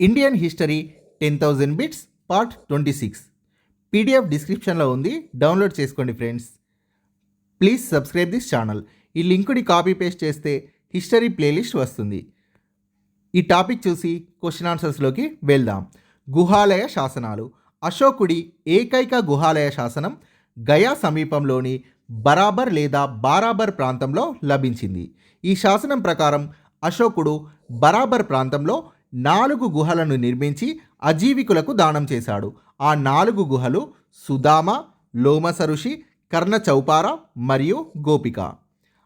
Indian history 10,000 bits part 26 PDF డిస్క్రిప్షన్లో ఉంది, download చేసుకోండి friends. Please subscribe this channel. ఈ లింకుని కాపీ పేస్ట్ చేస్తే హిస్టరీ ప్లేలిస్ట్ వస్తుంది. ఈ టాపిక్ చూసి క్వశ్చన్ ఆన్సర్స్లోకి వెళ్దాం. గుహాలయ శాసనాలు. అశోకుడి ఏకైక గుహాలయ శాసనం గయా సమీపంలోని బరాబర్ లేదా బారాబర్ ప్రాంతంలో లభించింది. ఈ శాసనం ప్రకారం అశోకుడు బరాబర్ ప్రాంతంలో 4 గుహలను నిర్మించి అజీవికులకు దానం చేశాడు. ఆ 4 గుహలు సుదామ, లోమస ఋషి, కర్ణ చౌపార మరియు గోపిక.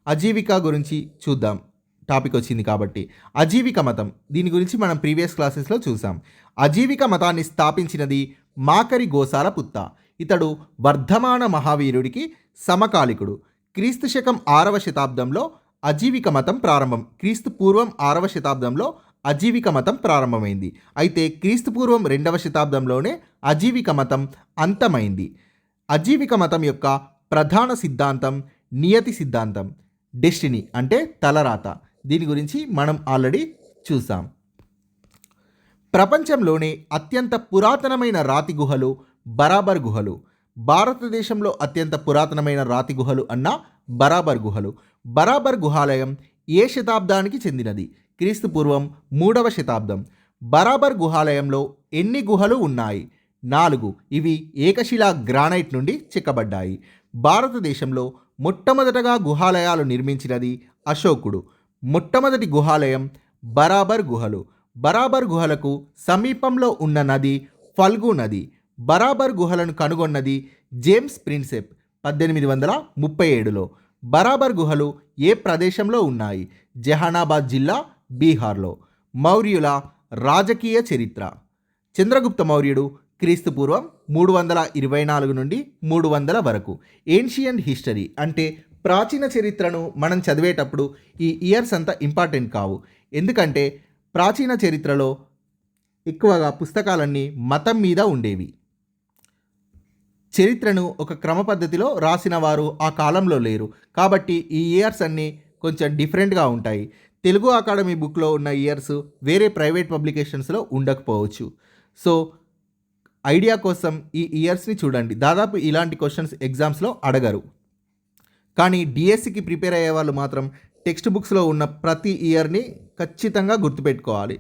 అజీవిక గురించి చూద్దాం, టాపిక్ వచ్చింది కాబట్టి. అజీవిక మతం, దీని గురించి మనం ప్రీవియస్ క్లాసెస్లో చూసాం. అజీవిక మతాన్ని స్థాపించినది మాకరి గోసాల పుత్త. ఇతడు వర్ధమాన మహావీరుడికి సమకాలికుడు. క్రీస్తు శకం 6వ శతాబ్దంలో అజీవిక మతం ప్రారంభం. క్రీస్తు పూర్వం 6వ శతాబ్దంలో అజీవిక మతం ప్రారంభమైంది. అయితే క్రీస్తు పూర్వం 2వ శతాబ్దంలోనే అజీవిక మతం అంతమైంది. అజీవిక మతం యొక్క ప్రధాన సిద్ధాంతం నియతి సిద్ధాంతం, డెస్టినీ అంటే తలరాత. దీని గురించి మనం ఆల్రెడీ చూసాం. ప్రపంచంలోనే అత్యంత పురాతనమైన రాతి గుహలు బరాబర్ గుహలు. భారతదేశంలో అత్యంత పురాతనమైన రాతి గుహలు అన్న బరాబర్ గుహలు. బరాబర్ గుహాలయం ఏ శతాబ్దానికి చెందినది? క్రీస్తు పూర్వం 3వ శతాబ్దం. బరాబర్ గుహాలయంలో ఎన్ని గుహలు ఉన్నాయి? 4. ఇవి ఏకశిలా గ్రానైట్ నుండి చెక్కబడ్డాయి. భారతదేశంలో మొట్టమొదటగా గుహాలయాలు నిర్మించినది అశోకుడు. మొట్టమొదటి గుహాలయం బరాబర్ గుహలు. బరాబర్ గుహలకు సమీపంలో ఉన్న నది ఫల్గు నది. బరాబర్ గుహలను కనుగొన్నది జేమ్స్ ప్రిన్సెప్ 1837లో. బరాబర్ గుహలు ఏ ప్రదేశంలో ఉన్నాయి? జహానాబాద్ జిల్లా, బీహార్లో. మౌర్యుల రాజకీయ చరిత్ర. చంద్రగుప్త మౌర్యుడు క్రీస్తు పూర్వం 324 నుండి 300 వరకు. ఏన్షియంట్ హిస్టరీ అంటే ప్రాచీన చరిత్రను మనం చదివేటప్పుడు ఈ ఇయర్స్ అంత ఇంపార్టెంట్ కావు. ఎందుకంటే ప్రాచీన చరిత్రలో ఎక్కువగా పుస్తకాలన్నీ మతం మీద ఉండేవి. చరిత్రను ఒక క్రమ పద్ధతిలో రాసిన వారు ఆ కాలంలో లేరు. కాబట్టి ఈ ఇయర్స్ అన్నీ కొంచెం డిఫరెంట్గా ఉంటాయి. తెలుగు అకాడమీ బుక్లో ఉన్న ఇయర్స్ వేరే ప్రైవేట్ పబ్లికేషన్స్లో ఉండకపోవచ్చు. సో ఐడియా కోసం ఈ ఇయర్స్ని చూడండి. దాదాపు ఇలాంటి క్వశ్చన్స్ ఎగ్జామ్స్లో అడగరు. కానీ డిఎస్సికి ప్రిపేర్ అయ్యే వాళ్ళు మాత్రం టెక్స్ట్ బుక్స్లో ఉన్న ప్రతి ఇయర్ని ఖచ్చితంగా గుర్తుపెట్టుకోవాలి.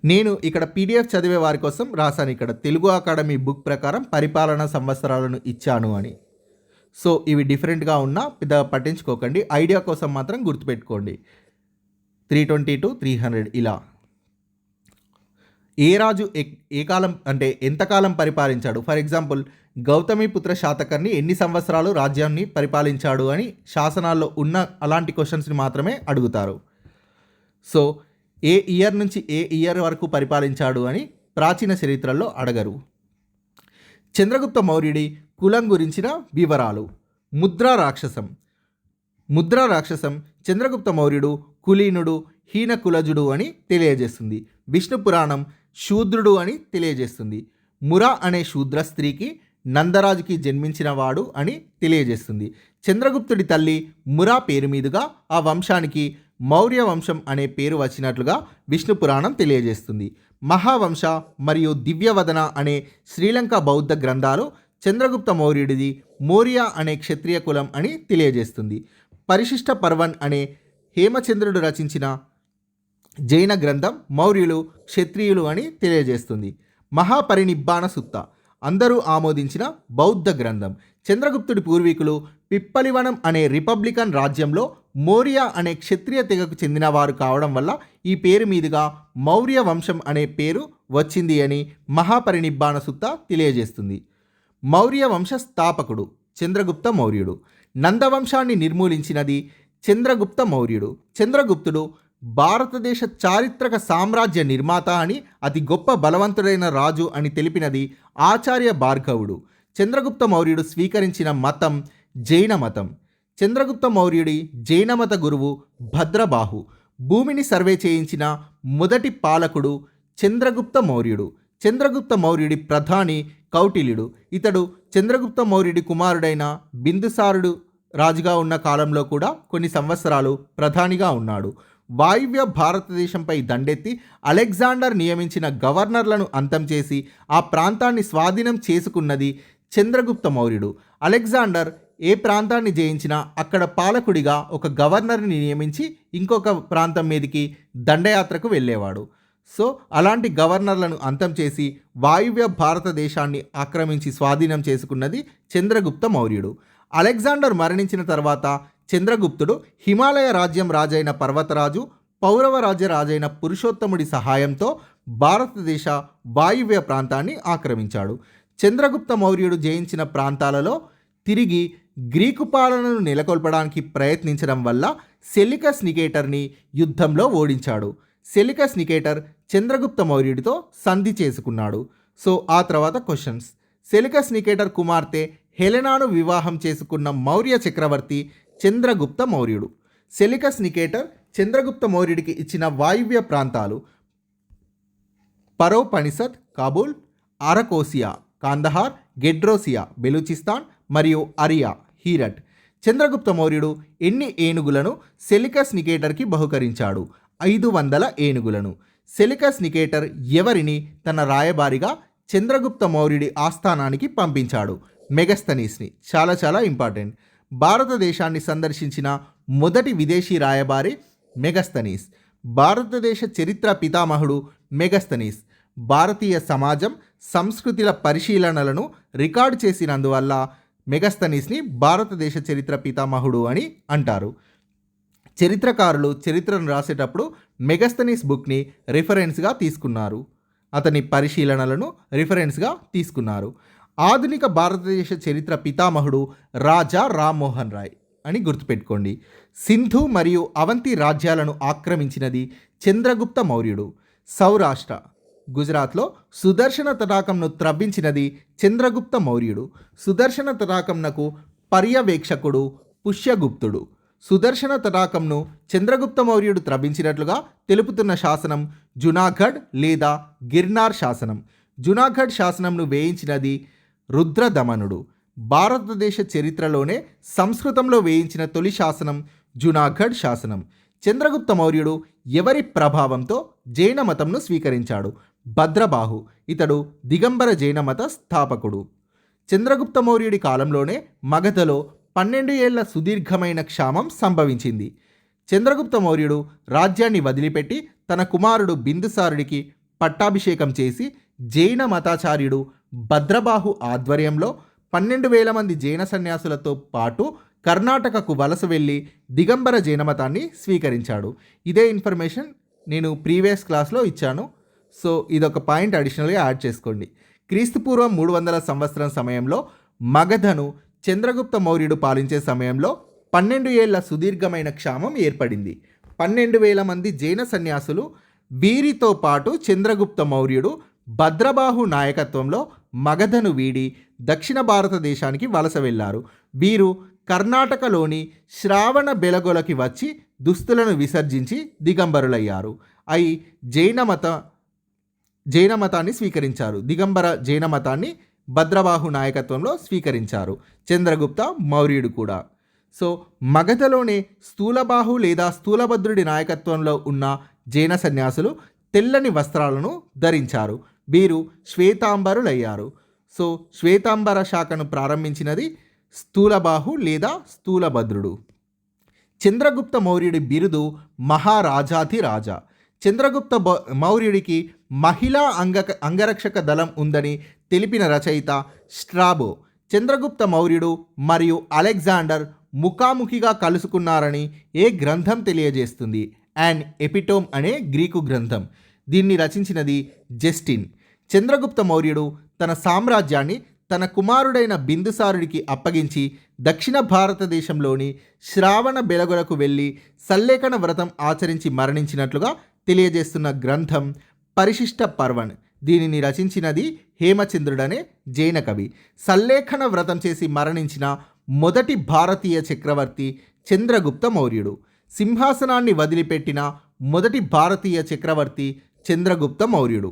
నేను ఇక్కడ పీడిఎఫ్ చదివే వారి కోసం రాశాను. ఇక్కడ తెలుగు అకాడమీ బుక్ ప్రకారం పరిపాలనా సంవత్సరాలను ఇచ్చాను అని. సో ఇవి డిఫరెంట్గా ఉన్నా పెద్దగా పట్టించుకోకండి. ఐడియా కోసం మాత్రం గుర్తుపెట్టుకోండి. 320 to 300 ఇలా. ఏ రాజు ఏ కాలం అంటే ఎంతకాలం పరిపాలించాడు? ఫర్ ఎగ్జాంపుల్ గౌతమిపుత్ర శాతకర్ణి ఎన్ని సంవత్సరాలు రాజ్యాన్ని పరిపాలించాడు అని శాసనాల్లో ఉన్న అలాంటి క్వశ్చన్స్ని మాత్రమే అడుగుతారు. సో ఏ ఇయర్ నుంచి ఏ ఇయర్ వరకు పరిపాలించాడు అని ప్రాచీన చరిత్రల్లో అడగరు. చంద్రగుప్త మౌర్యుడి కులం గురించిన వివరాలు. ముద్రా రాక్షసం. ముద్రా రాక్షసం చంద్రగుప్త మౌర్యుడు కులీనుడు, హీన కులజుడు అని తెలియజేస్తుంది. విష్ణు పురాణం శూద్రుడు అని తెలియజేస్తుంది. మురా అనే శూద్ర స్త్రీకి నందరాజుకి జన్మించిన వాడు అని తెలియజేస్తుంది. చంద్రగుప్తుడి తల్లి మురా పేరు మీదుగా ఆ వంశానికి మౌర్య వంశం అనే పేరు వచ్చినట్లుగా విష్ణు పురాణం తెలియజేస్తుంది. మహావంశ మరియు దివ్యవదన అనే శ్రీలంక బౌద్ధ గ్రంథాలు చంద్రగుప్త మౌర్యుడిది మౌర్య అనే క్షత్రియ కులం అని తెలియజేస్తుంది. పరిశిష్ట పర్వన్ అనే హేమచంద్రుడు రచించిన జైన గ్రంథం మౌర్యులు క్షత్రియులు అని తెలియజేస్తుంది. మహాపరినిబ్బాణ సుత్త అందరూ ఆమోదించిన బౌద్ధ గ్రంథం. చంద్రగుప్తుడి పూర్వీకులు పిప్పలివనం అనే రిపబ్లికన్ రాజ్యంలో మౌర్య అనే క్షత్రియ తెగకు చెందినవారు కావడం వల్ల ఈ పేరు మీదుగా మౌర్య వంశం అనే పేరు వచ్చింది అని మహాపరినిబ్బాణ సుత్త తెలియజేస్తుంది. మౌర్య వంశ స్థాపకుడు చంద్రగుప్త మౌర్యుడు. నందవంశాన్ని నిర్మూలించినది చంద్రగుప్త మౌర్యుడు. చంద్రగుప్తుడు భారతదేశ చారిత్రక సామ్రాజ్య నిర్మాత అని, అతి గొప్ప బలవంతుడైన రాజు అని తెలిపినది ఆచార్య భార్గవుడు. చంద్రగుప్త మౌర్యుడు స్వీకరించిన మతం జైన మతం. చంద్రగుప్త మౌర్యుడి జైనమత గురువు భద్రబాహు. భూమిని సర్వే చేయించిన మొదటి పాలకుడు చంద్రగుప్త మౌర్యుడు. చంద్రగుప్త మౌర్యుడి ప్రధాని కౌటిల్యుడు. ఇతడు చంద్రగుప్త మౌర్యుడి కుమారుడైన బిందుసారుడు రాజుగా ఉన్న కాలంలో కూడా కొన్ని సంవత్సరాలు ప్రధానిగా ఉన్నాడు. వాయువ్య భారతదేశంపై దండెత్తి అలెగ్జాండర్ నియమించిన గవర్నర్లను అంతం చేసి ఆ ప్రాంతాన్ని స్వాధీనం చేసుకున్నది చంద్రగుప్త మౌర్యుడు. అలెగ్జాండర్ ఏ ప్రాంతాన్ని జయించినా అక్కడ పాలకుడిగా ఒక గవర్నర్ని నియమించి ఇంకొక ప్రాంతం మీదకి దండయాత్రకు వెళ్ళేవాడు. సో అలాంటి గవర్నర్లను అంతం చేసి వాయువ్య భారతదేశాన్ని ఆక్రమించి స్వాధీనం చేసుకున్నది చంద్రగుప్త మౌర్యుడు. అలెగ్జాండర్ మరణించిన తర్వాత చంద్రగుప్తుడు హిమాలయ రాజ్యం రాజైన పర్వతరాజు, పౌరవ రాజ్య రాజైన పురుషోత్తముడి సహాయంతో భారతదేశ వాయువ్య ప్రాంతాన్ని ఆక్రమించాడు. చంద్రగుప్త మౌర్యుడు జయించిన ప్రాంతాలలో తిరిగి గ్రీకు పాలనను నెలకొల్పడానికి ప్రయత్నించడం వల్ల సెలికస్ నికేటర్ని యుద్ధంలో ఓడించాడు. సెలికస్ నికేటర్ చంద్రగుప్త మౌర్యుడితో సంధి చేసుకున్నాడు. సో ఆ తర్వాత క్వశ్చన్స్. సెలికస్ నికేటర్ కుమార్తె హెలెనాను వివాహం చేసుకున్న మౌర్య చక్రవర్తి చంద్రగుప్త మౌర్యుడు. సెలికస్ నికేటర్ చంద్రగుప్త మౌర్యుడికి ఇచ్చిన వాయువ్య ప్రాంతాలు పరోపనిసత్, కాబూల్, ఆరకోసియా, కాందహార్, గెడ్రోసియా, బెలూచిస్తాన్ మరియు అరియా, హీరట్. చంద్రగుప్త మౌర్యుడు ఎన్ని ఏనుగులను సెలికస్ నికేటర్కి బహుకరించాడు? 500 ఏనుగులను. సెలికస్ నికేటర్ ఎవరిని తన రాయబారిగా చంద్రగుప్త మౌర్యుడి ఆస్థానానికి పంపించాడు? మెగస్తనీస్ని. చాలా చాలా ఇంపార్టెంట్. భారతదేశాన్ని సందర్శించిన మొదటి విదేశీ రాయబారి మెగస్తనీస్. భారతదేశ చరిత్ర పితామహుడు మెగస్తనీస్. భారతీయ సమాజం, సంస్కృతుల పరిశీలనలను రికార్డు చేసినందువల్ల మెగస్తనీస్ని భారతదేశ చరిత్ర పితామహుడు అని అంటారు. చరిత్రకారులు చరిత్రను రాసేటప్పుడు మెగస్తనీస్ బుక్ని రిఫరెన్స్గా తీసుకున్నారు. అతని పరిశీలనలను రిఫరెన్స్గా తీసుకున్నారు. ఆధునిక భారతదేశ చరిత్ర పితామహుడు రాజా రామ్మోహన్ రాయ్ అని గుర్తుపెట్టుకోండి. సింధు మరియు అవంతి రాజ్యాలను ఆక్రమించినది చంద్రగుప్త మౌర్యుడు. సౌరాష్ట్ర, గుజరాత్లో సుదర్శన తటాకంను త్రవ్వించినది చంద్రగుప్త మౌర్యుడు. సుదర్శన తటాకంనకు పర్యవేక్షకుడు పుష్యగుప్తుడు. సుదర్శన తటాకంను చంద్రగుప్త మౌర్యుడు త్రవ్వించినట్లుగా తెలుపుతున్న శాసనం జునాగఢ్ లేదా గిర్నార్ శాసనం. జునాగఢ్ శాసనంను వేయించినది రుద్రదమనుడు. భారతదేశ చరిత్రలోనే సంస్కృతంలో వేయించిన తొలి శాసనం జునాగఢ్ శాసనం. చంద్రగుప్త మౌర్యుడు ఎవరి ప్రభావంతో జైన మతంను స్వీకరించాడు? భద్రబాహు. ఇతడు దిగంబర జైన మత స్థాపకుడు. చంద్రగుప్త మౌర్యుడి కాలంలోనే మగధలో 12 ఏళ్ల సుదీర్ఘమైన క్షామం సంభవించింది. చంద్రగుప్త మౌర్యుడు రాజ్యాన్ని వదిలిపెట్టి తన కుమారుడు బిందుసారుడికి పట్టాభిషేకం చేసి జైన మతాచార్యుడు భద్రబాహు ఆధ్వర్యంలో 12,000 మంది జైన సన్యాసులతో పాటు కర్ణాటకకు వలస వెళ్ళి దిగంబర జైన మతాన్ని స్వీకరించాడు. ఇదే ఇన్ఫర్మేషన్ నేను ప్రీవియస్ క్లాస్లో ఇచ్చాను. సో ఇదొక పాయింట్ అడిషనల్గా యాడ్ చేసుకోండి. క్రీస్తుపూర్వం 300 సంవత్సరం సమయంలో మగధను చంద్రగుప్త మౌర్యుడు పాలించే సమయంలో 12 ఏళ్ల సుదీర్ఘమైన క్షామం ఏర్పడింది. 12,000 మంది జైన సన్యాసులు, వీరితో పాటు చంద్రగుప్త మౌర్యుడు భద్రబాహు నాయకత్వంలో మగధను వీడి దక్షిణ భారతదేశానికి వలస వెళ్ళారు. వీరు కర్ణాటకలోని శ్రావణ బెలగొలకి వచ్చి దుస్తులను విసర్జించి దిగంబరులయ్యారు. అయి జైన మతాన్ని స్వీకరించారు. దిగంబర జైన మతాన్ని భద్రబాహు నాయకత్వంలో స్వీకరించారు చంద్రగుప్త మౌర్యుడు కూడా. సో మగధలోనే స్థూలబాహు లేదా స్థూలభద్రుడి నాయకత్వంలో ఉన్న జైన సన్యాసులు తెల్లని వస్త్రాలను ధరించారు. వీరు శ్వేతాంబరులయ్యారు. సో శ్వేతాంబర శాఖను ప్రారంభించినది స్థూలబాహు లేదా స్థూలభద్రుడు. చంద్రగుప్త మౌర్యుడి బిరుదు మహారాజాధిరాజా. చంద్రగుప్త మౌర్యుడికి మహిళా అంగరక్షక దళం ఉందని తెలిపిన రచయిత స్ట్రాబో. చంద్రగుప్త మౌర్యుడు మరియు అలెగ్జాండర్ ముఖాముఖిగా కలుసుకున్నారని ఏ గ్రంథం తెలియజేస్తుంది? అండ్ ఎపిటోమ్ అనే గ్రీకు గ్రంథం. దీన్ని రచించినది జస్టిన్. చంద్రగుప్త మౌర్యుడు తన సామ్రాజ్యాన్ని తన కుమారుడైన బిందుసారుడికి అప్పగించి దక్షిణ భారతదేశంలోని శ్రావణ బెలగొలకు వెళ్ళి సల్లేఖన వ్రతం ఆచరించి మరణించినట్లుగా తెలియజేస్తున్న గ్రంథం పరిశిష్ట పర్వణ్. దీనిని రచించినది హేమచంద్రుడనే జైన కవి. సల్లేఖన వ్రతం చేసి మరణించిన మొదటి భారతీయ చక్రవర్తి చంద్రగుప్త మౌర్యుడు. సింహాసనాన్ని వదిలిపెట్టిన మొదటి భారతీయ చక్రవర్తి చంద్రగుప్త మౌర్యుడు.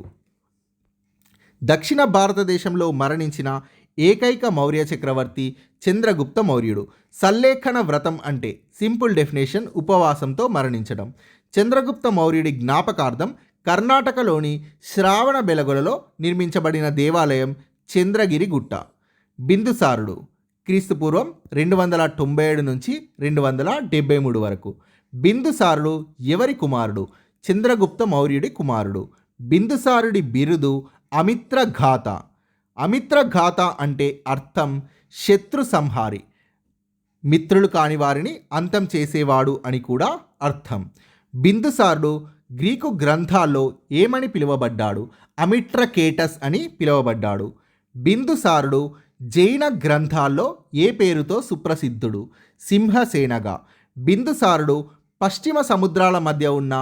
దక్షిణ భారతదేశంలో మరణించిన ఏకైక మౌర్య చక్రవర్తి చంద్రగుప్త మౌర్యుడు. సల్లేఖన వ్రతం అంటే సింపుల్ డెఫినేషన్ ఉపవాసంతో మరణించడం. చంద్రగుప్త మౌర్యుడి జ్ఞాపకార్థం కర్ణాటకలోని శ్రావణబెలగొలలో నిర్మించబడిన దేవాలయం చంద్రగిరి గుట్ట. బిందుసారుడు క్రీస్తుపూర్వం 297 నుంచి 273 వరకు. బిందుసారుడు ఎవరి కుమారుడు? చంద్రగుప్త మౌర్యుడి కుమారుడు. బిందుసారుడి బిరుదు అమిత్రఘాత. అమిత్రఘాత అంటే అర్థం శత్రు సంహారి, మిత్రులు కాని వారిని అంతం చేసేవాడు అని కూడా అర్థం. బిందుసారుడు గ్రీకు గ్రంథాల్లో ఏమని పిలువబడ్డాడు? అమిట్రకేటస్ అని పిలువబడ్డాడు. బిందుసారుడు జైన గ్రంథాల్లో ఏ పేరుతో సుప్రసిద్ధుడు? సింహసేనగా. బిందుసారుడు పశ్చిమ సముద్రాల మధ్య ఉన్న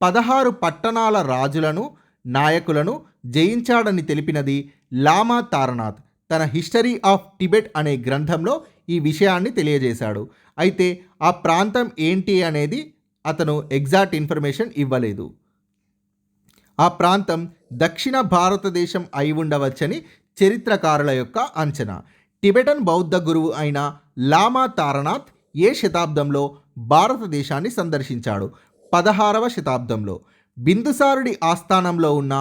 16 పట్టణాల రాజులను నాయకులను జయించాడని తెలిపినది లామా తారనాథ్ తన హిస్టరీ ఆఫ్ టిబెట్ అనే గ్రంథంలో ఈ విషయాన్ని తెలియజేశాడు. అయితే ఆ ప్రాంతం ఏంటి అనేది అతను ఎగ్జాక్ట్ ఇన్ఫర్మేషన్ ఇవ్వలేదు. ఆ ప్రాంతం దక్షిణ భారతదేశం అయి ఉండవచ్చని చరిత్రకారుల యొక్క అంచనా. టిబెటన్ బౌద్ధ గురువు అయిన లామా తారనాథ్ ఏ శతాబ్దంలో భారతదేశాన్ని సందర్శించాడు? 16వ శతాబ్దంలో. బిందుసారుడి ఆస్థానంలో ఉన్న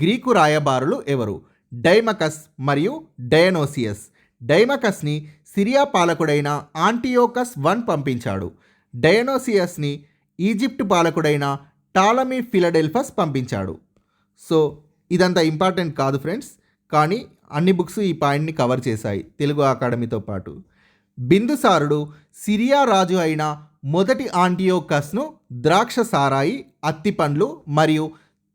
గ్రీకు రాయబారులు ఎవరు? డైమకస్ మరియు డయనోసియస్. డైమకస్ని సిరియా పాలకుడైన ఆంటియోకస్ I పంపించాడు. డయనోసియస్ని ఈజిప్ట్ పాలకుడైన టాలమీ ఫిలడెల్ఫస్ పంపించాడు. సో ఇదంతా ఇంపార్టెంట్ కాదు ఫ్రెండ్స్, కానీ అన్ని బుక్స్ ఈ పాయింట్ని కవర్ చేశాయి తెలుగు అకాడమీతో పాటు. బిందుసారుడు సిరియా రాజు అయిన మొదటి ఆంటియోకస్ను ద్రాక్ష సారాయి, అత్తిపండ్లు మరియు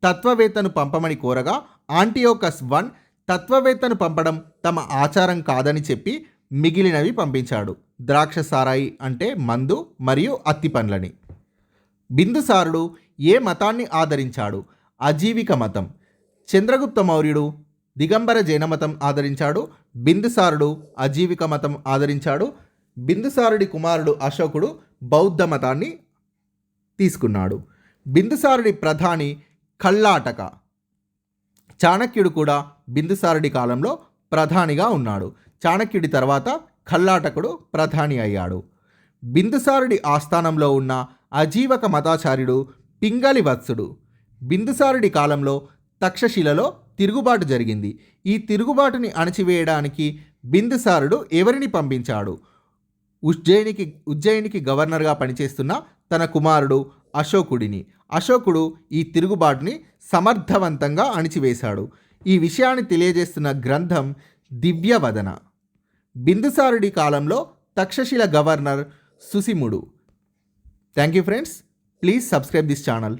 తత్వవేత్తను పంపమని కోరగా ఆంటియోకస్ I తత్వవేత్తను పంపడం తమ ఆచారం కాదని చెప్పి మిగిలినవి పంపించాడు. ద్రాక్ష సారాయి అంటే మందు మరియు అత్తిపండ్లని. బిందుసారుడు ఏ మతాన్ని ఆదరించాడు? అజీవిక మతం. చంద్రగుప్త మౌర్యుడు దిగంబర జైన మతం ఆదరించాడు. బిందుసారుడు అజీవిక మతం ఆదరించాడు. బిందుసారుడి కుమారుడు అశోకుడు బౌద్ధ మతాన్ని తీసుకున్నాడు. బిందుసారుడి ప్రధాని కల్లాటక. చాణక్యుడు కూడా బిందుసారుడి కాలంలో ప్రధానిగా ఉన్నాడు. చాణక్యుడి తర్వాత కల్లాటకుడు ప్రధాని అయ్యాడు. బిందుసారుడి ఆస్థానంలో ఉన్న అజీవక మతాచార్యుడు పింగళి వత్సుడు. బిందుసారుడి కాలంలో తక్షశిలలో తిరుగుబాటు జరిగింది. ఈ తిరుగుబాటుని అణచివేయడానికి బిందుసారుడు ఎవరిని పంపించాడు? ఉజ్జయినికి గవర్నర్గా పనిచేస్తున్న తన కుమారుడు అశోకుడిని. అశోకుడు ఈ తిరుగుబాటుని సమర్థవంతంగా అణిచివేశాడు. ఈ విషయాన్ని తెలియజేస్తున్న గ్రంథం దివ్యవదన. బిందుసారుడి కాలంలో తక్షశిల గవర్నర్ సుసిముడు. Thank you friends, please subscribe this channel.